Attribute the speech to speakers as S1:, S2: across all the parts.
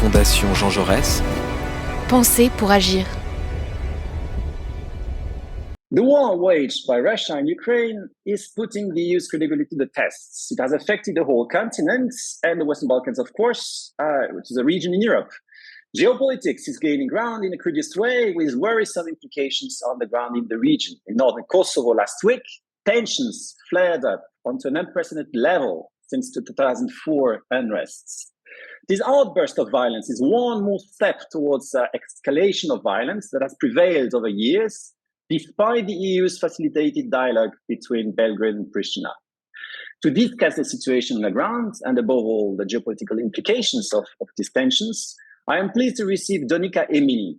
S1: Fondation Jean-Jaurès.
S2: Penser pour agir.
S3: The war waged by Russia in Ukraine is putting the EU's credibility to the test. It has affected the whole continent and the Western Balkans, of course, which is a region in Europe. Geopolitics is gaining ground in a curious way, with worrisome implications on the ground in the region. In northern Kosovo last week, tensions flared up onto an unprecedented level since the 2004 unrests. This outburst of violence is one more step towards escalation of violence that has prevailed over years, despite the EU's facilitated dialogue between Belgrade and Pristina. To discuss the situation on the ground and above all the geopolitical implications of these tensions, I am pleased to receive Donika Emini.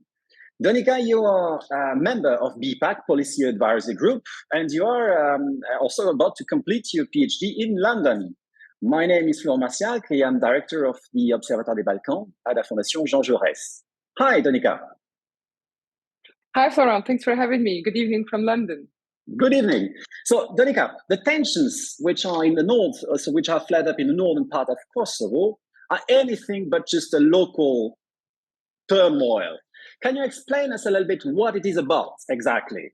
S3: Donika, you are a member of BiEPAG Policy Advisory Group, and you are also about to complete your PhD in London. My name is Florent Marciacq, and I'm director of the Observatory des Balkans at the Fondation Jean-Jaurès. Hi, Donika.
S4: Hi, Florent. Thanks for having me. Good evening from London.
S3: Good evening. So, Donika, the tensions which are in the north, which have flared up in the northern part of Kosovo, are anything but just a local turmoil. Can you explain us a little bit what it is about exactly?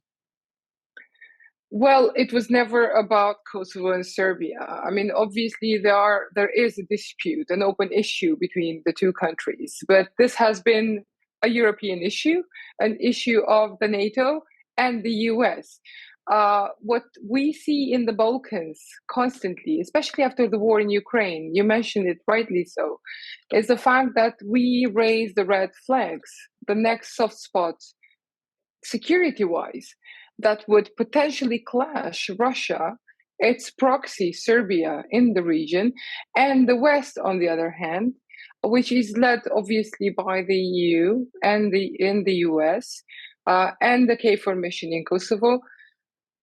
S4: Well, it was never about Kosovo and Serbia. I mean, obviously, there is a dispute, an open issue between the two countries, but this has been a European issue, an issue of the NATO and the US. What we see in the Balkans constantly, especially after the war in Ukraine, you mentioned it rightly so, is the fact that we raise the red flags, the next soft spot, security-wise, that would potentially clash Russia, its proxy Serbia in the region, and the West, on the other hand, which is led obviously by the EU and in the US and the KFOR mission in Kosovo.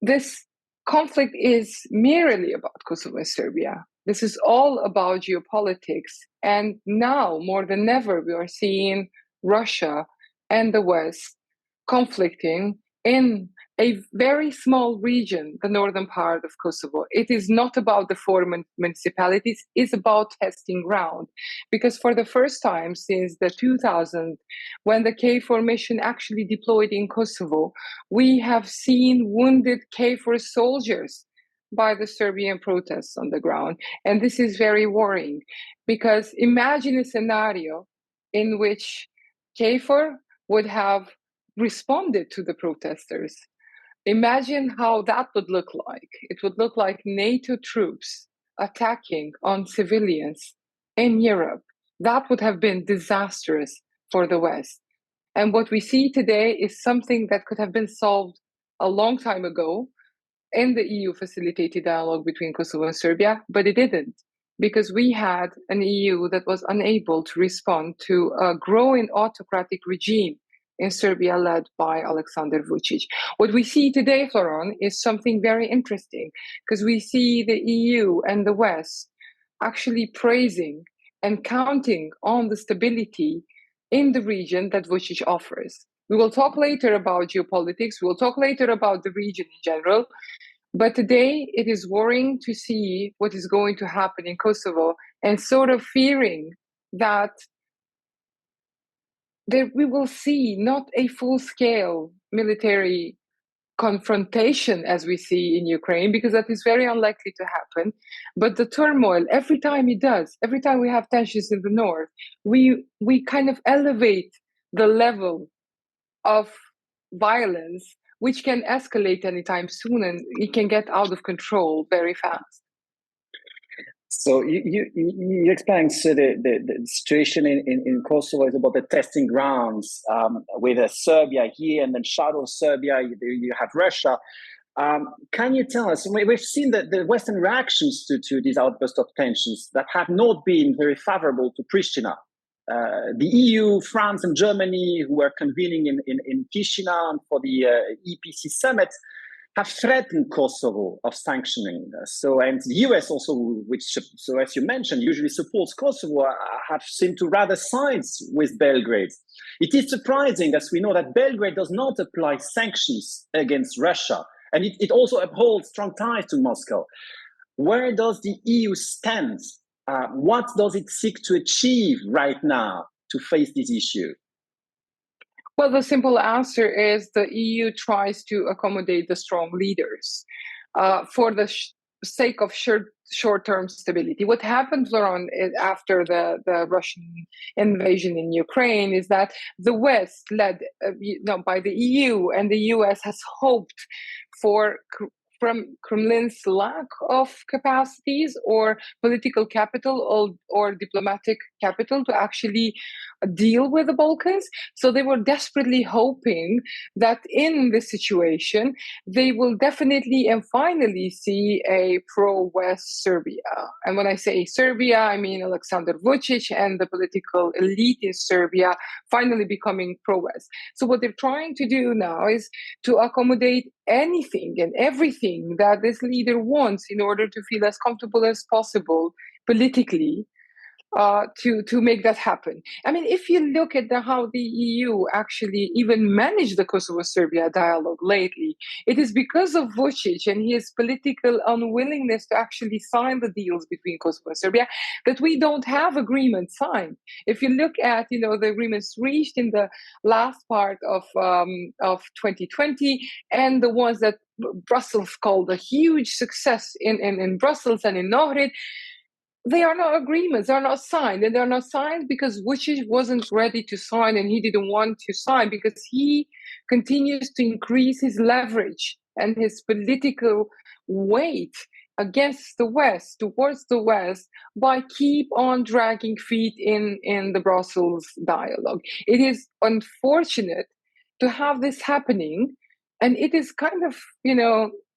S4: This conflict is merely about Kosovo and Serbia. This is all about geopolitics. And now, more than ever, we are seeing Russia and the West conflicting in a very small region, the northern part of Kosovo. It is not about the four municipalities, it's about testing ground. Because for the first time since the 2000s, when the KFOR mission actually deployed in Kosovo, we have seen wounded KFOR soldiers by the Serbian protests on the ground. And this is very worrying, because imagine a scenario in which KFOR would have responded to the protesters. Imagine how that would look like. It would look like NATO troops attacking on civilians in Europe. That would have been disastrous for the West. And what we see today is something that could have been solved a long time ago in the EU facilitated dialogue between Kosovo and Serbia, but it didn't, because we had an EU that was unable to respond to a growing autocratic regime in Serbia led by Aleksandar Vučić. What we see today, Florent, is something very interesting, because we see the EU and the West actually praising and counting on the stability in the region that Vučić offers. We will talk later about geopolitics, we will talk later about the region in general, but today it is worrying to see what is going to happen in Kosovo, and sort of fearing that we will see not a full-scale military confrontation as we see in Ukraine, because that is very unlikely to happen. But the turmoil, every time it does, every time we have tensions in the north, we kind of elevate the level of violence, which can escalate anytime soon, and it can get out of control very fast.
S3: So you explained the situation in Kosovo is about the testing grounds with Serbia here, and then shadow Serbia, you have Russia. Can you tell us, we've seen the Western reactions to these outbursts of tensions that have not been very favorable to Pristina. The EU, France and Germany, who were convening in Chisinau for the EPC summit, have threatened Kosovo of sanctioning. And the US also, which, so as you mentioned, usually supports Kosovo, have seemed to rather sides with Belgrade. It is surprising, as we know, that Belgrade does not apply sanctions against Russia, and it also upholds strong ties to Moscow. Where does the EU stand? What does it seek to achieve right now to face this issue?
S4: Well, the simple answer is the EU tries to accommodate the strong leaders for the sake of short-term stability. What happened, Florent, after the Russian invasion in Ukraine is that the West, led by the EU and the US, has hoped for from Kremlin's lack of capacities or political capital or diplomatic capital to actually deal with the Balkans. So they were desperately hoping that in this situation, they will definitely and finally see a pro-West Serbia. And when I say Serbia, I mean Aleksandar Vučić and the political elite in Serbia finally becoming pro-West. So what they're trying to do now is to accommodate anything and everything that this leader wants in order to feel as comfortable as possible politically to make that happen. I mean, if you look at how the EU actually even managed the Kosovo-Serbia dialogue lately, it is because of Vučić and his political unwillingness to actually sign the deals between Kosovo and Serbia that we don't have agreements signed. If you look at, the agreements reached in the last part of 2020 and the ones that Brussels called a huge success in Brussels and in Ohrid, they are not agreements, they are not signed. And they are not signed because Vučić wasn't ready to sign and he didn't want to sign because he continues to increase his leverage and his political weight against the West, towards the West, by keep on dragging feet in the Brussels dialogue. It is unfortunate to have this happening. And it is kind of,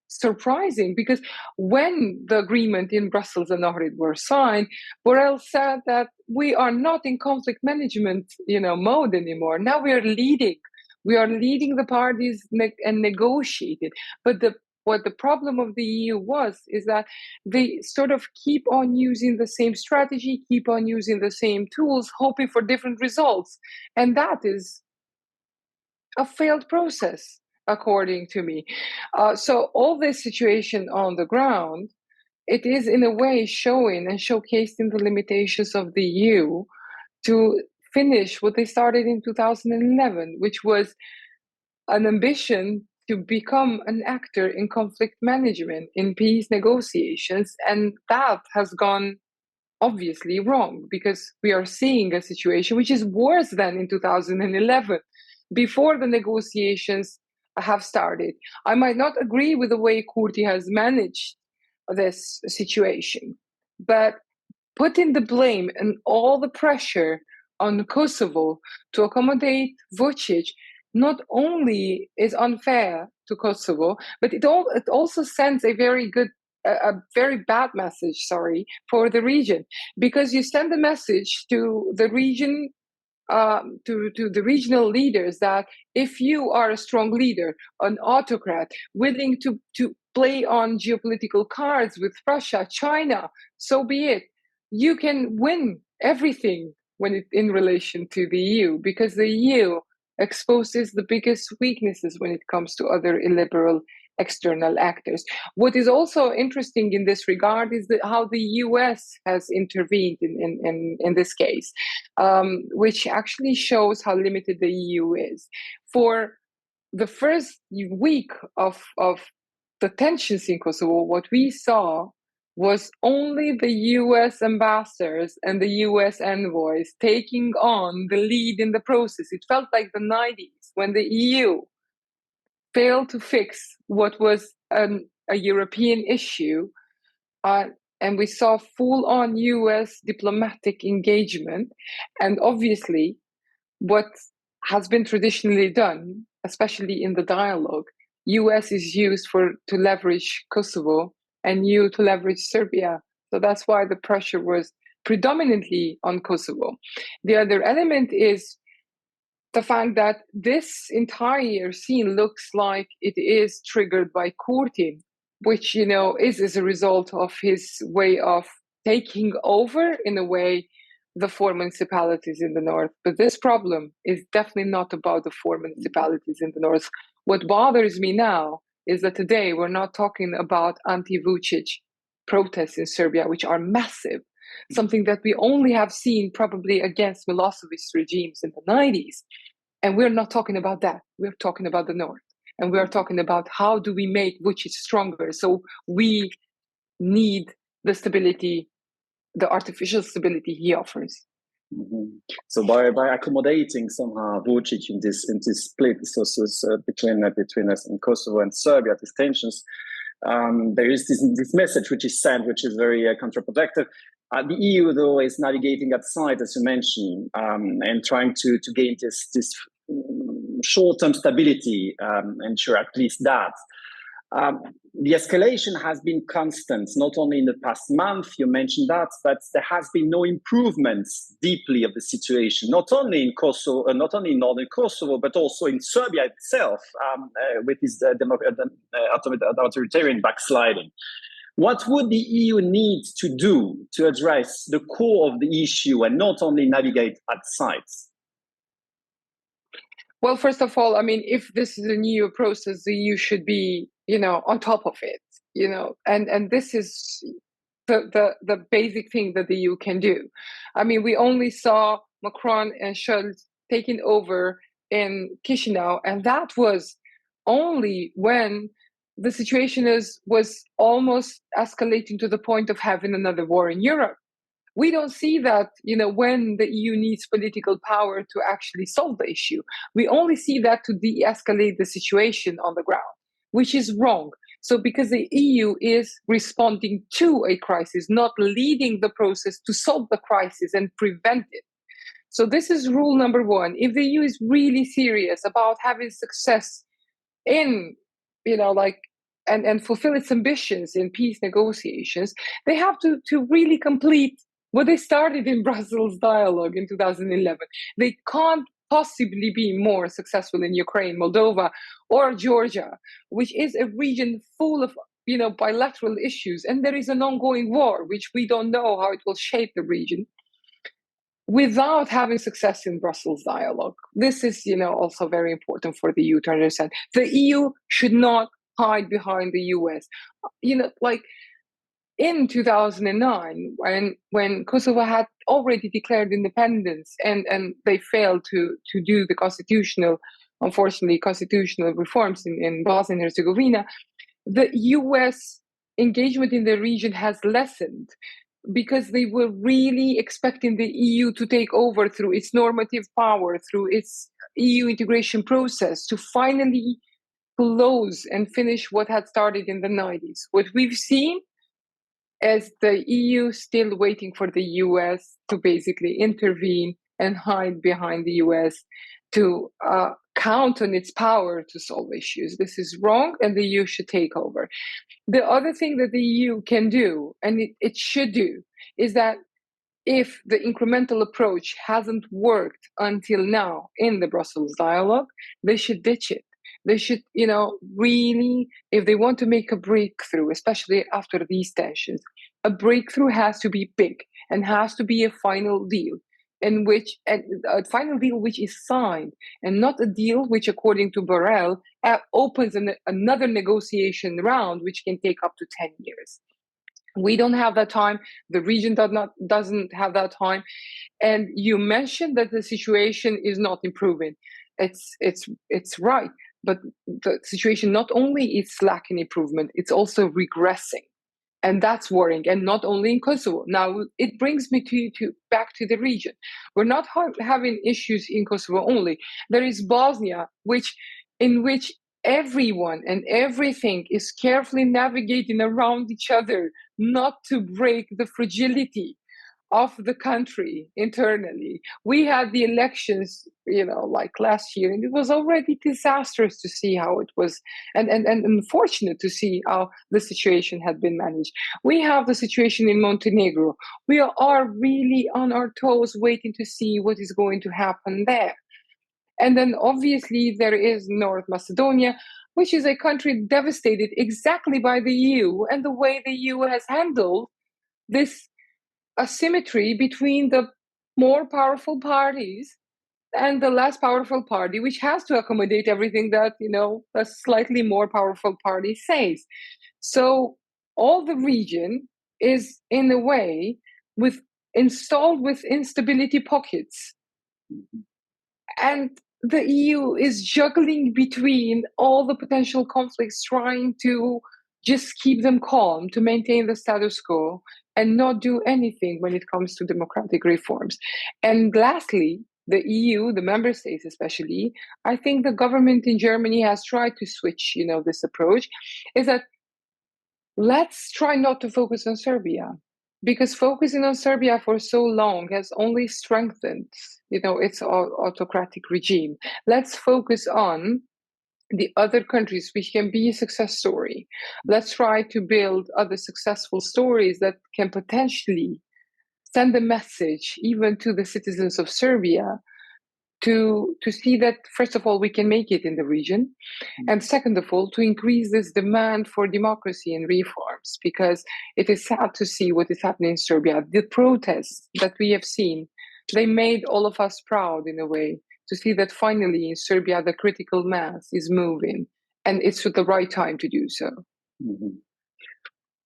S4: surprising because when the agreement in Brussels and Ohrid were signed, Borrell said that we are not in conflict management, mode anymore. Now we are leading the parties and negotiating. But what the problem of the EU is that they sort of keep on using the same strategy, keep on using the same tools, hoping for different results. And that is a failed process, according to me. So all this situation on the ground, it is in a way showing and showcased in the limitations of the EU to finish what they started in 2011, which was an ambition to become an actor in conflict management, in peace negotiations. And that has gone obviously wrong because we are seeing a situation which is worse than in 2011, before the negotiations have started. I might not agree with the way Kurti has managed this situation, but putting the blame and all the pressure on Kosovo to accommodate Vučić not only is unfair to Kosovo, but it also sends a very bad message, for the region, because you send a message to the region, to the regional leaders, that if you are a strong leader, an autocrat, willing to play on geopolitical cards with Russia, China, so be it. You can win everything in relation to the EU, because the EU exposes the biggest weaknesses when it comes to other illiberal external actors. What is also interesting in this regard is how the US has intervened in this case, which actually shows how limited the EU is. For the first week of the tensions in Kosovo, what we saw was only the US ambassadors and the US envoys taking on the lead in the process. It felt like the 90s when the EU failed to fix what was a European issue, and we saw full-on US diplomatic engagement. And obviously, what has been traditionally done, especially in the dialogue, US is used to leverage Kosovo and EU to leverage Serbia. So that's why the pressure was predominantly on Kosovo. The other element is the fact that this entire scene looks like it is triggered by Kurti, which, is as a result of his way of taking over, in a way, the four municipalities in the north. But this problem is definitely not about the four municipalities in the north. What bothers me now is that today we're not talking about anti-Vučić protests in Serbia, which are massive. something that we only have seen probably against Milosevic regimes in the 90s. And we're not talking about that. We're talking about the North. And we are talking about how do we make Vucic stronger. So we need the stability, the artificial stability he offers.
S3: Mm-hmm. So by accommodating somehow Vucic in this split between us and Kosovo and Serbia, these tensions, there is this message which is sent, which is very counterproductive. The EU, though, is navigating that side, as you mentioned, and trying to gain this short-term stability, ensure at least that. The escalation has been constant, not only in the past month, you mentioned that, but there has been no improvements deeply of the situation, not only in Kosovo, not only in northern Kosovo, but also in Serbia itself, with this authoritarian backsliding. What would the EU need to do to address the core of the issue and not only navigate at sides?
S4: Well, first of all, I mean, if this is a new process, the EU should be, on top of it, and this is the basic thing that the EU can do. I mean, we only saw Macron and Scholz taking over in Chisinau, and that was only when the situation was almost escalating to the point of having another war in Europe. We don't see that, when the EU needs political power to actually solve the issue. We only see that to de-escalate the situation on the ground, which is wrong. So because the EU is responding to a crisis, not leading the process to solve the crisis and prevent it. So this is rule number one. If the EU is really serious about having success in, and fulfill its ambitions in peace negotiations, they have to really complete what they started in Brussels dialogue in 2011. They can't possibly be more successful in Ukraine, Moldova, or Georgia, which is a region full of bilateral issues, and there is an ongoing war, which we don't know how it will shape the region, without having success in Brussels dialogue. This is, also very important for the EU to understand. The EU should not hide behind the US. In 2009, when Kosovo had already declared independence and they failed to do the constitutional reforms in Bosnia and Herzegovina, the US engagement in the region has lessened because they were really expecting the EU to take over through its normative power, through its EU integration process, to finally close and finish what had started in the 90s. What we've seen is the EU still waiting for the US to basically intervene and hide behind the US to count on its power to solve issues. This is wrong, and the EU should take over. The other thing that the EU can do, and it should do, is that if the incremental approach hasn't worked until now in the Brussels dialogue, they should ditch it. They should, really, if they want to make a breakthrough, especially after these tensions, a breakthrough has to be big and has to be a final deal which is signed, and not a deal which, according to Borrell, opens another negotiation round, which can take up to 10 years. We don't have that time. The region doesn't have that time. And you mentioned that the situation is not improving. It's right. But the situation not only is lacking improvement, it's also regressing. And that's worrying, and not only in Kosovo. Now, it brings me back to the region. We're not having issues in Kosovo only. There is Bosnia, in which everyone and everything is carefully navigating around each other, not to break the fragility of the country internally. We had the elections, last year, and it was already disastrous to see how it was, and unfortunate to see how the situation had been managed. We have the situation in Montenegro. We are really on our toes waiting to see what is going to happen there. And then obviously there is North Macedonia, which is a country devastated exactly by the EU and the way the EU has handled this asymmetry between the more powerful parties and the less powerful party, which has to accommodate everything that, a slightly more powerful party says. So all the region is, in a way, installed with instability pockets. And the EU is juggling between all the potential conflicts, trying to just keep them calm, to maintain the status quo, and not do anything when it comes to democratic reforms. And lastly, the EU, the member states especially, I think the government in Germany has tried to switch, this approach, is that let's try not to focus on Serbia, because focusing on Serbia for so long has only strengthened, its autocratic regime. Let's focus on the other countries which can be a success story. Let's try to build other successful stories that can potentially send a message even to the citizens of Serbia to see that, first of all, we can make it in the region. And second of all, to increase this demand for democracy and reforms, because it is sad to see what is happening in Serbia. The protests that we have seen, they made all of us proud in a way, to see that finally in Serbia, the critical mass is moving, and it's at the right time to do so.
S3: Mm-hmm.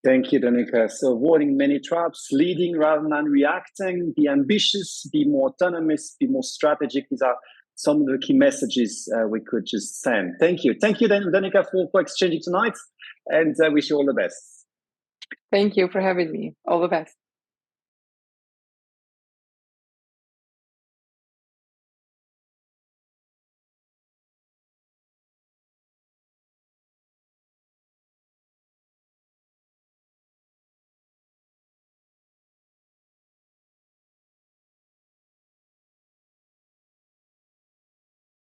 S3: Thank you, Donika. So avoiding many traps, leading rather than reacting, be ambitious, be more autonomous, be more strategic. These are some of the key messages we could just send. Thank you. Thank you, Donika, for exchanging tonight, and I wish you all the best.
S4: Thank you for having me. All the best.